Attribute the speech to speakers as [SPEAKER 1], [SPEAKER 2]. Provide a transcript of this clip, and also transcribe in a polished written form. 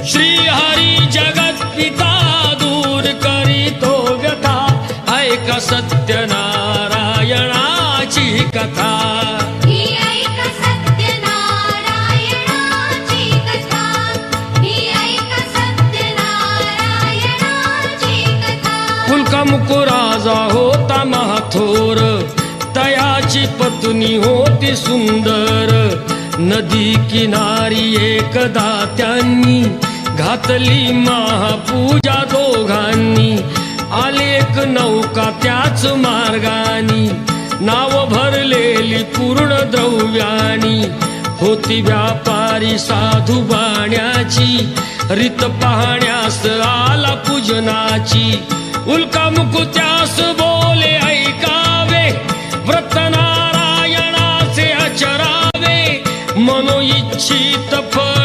[SPEAKER 1] श्रीहरी जगत पिता दूर करीतो व्यथा ऐका सत्यनारायणाची कथा मुकुराजा होता महाथोर तयाची पत्नी होती सुंदर नदी किनारी एकदा त्यांनी घातली महापूजा दोघांनी आले एक नौका त्याच मार्गानी नाव भरलेली पूर्ण द्रव्यानी होती व्यापारी साधू बाण्याची रीत पाहण्यास आला पूजनाची उल्का मुकुत्यास बोले ऐकावे व्रत नारायणाचे आचरावे मनोइच्छित फळ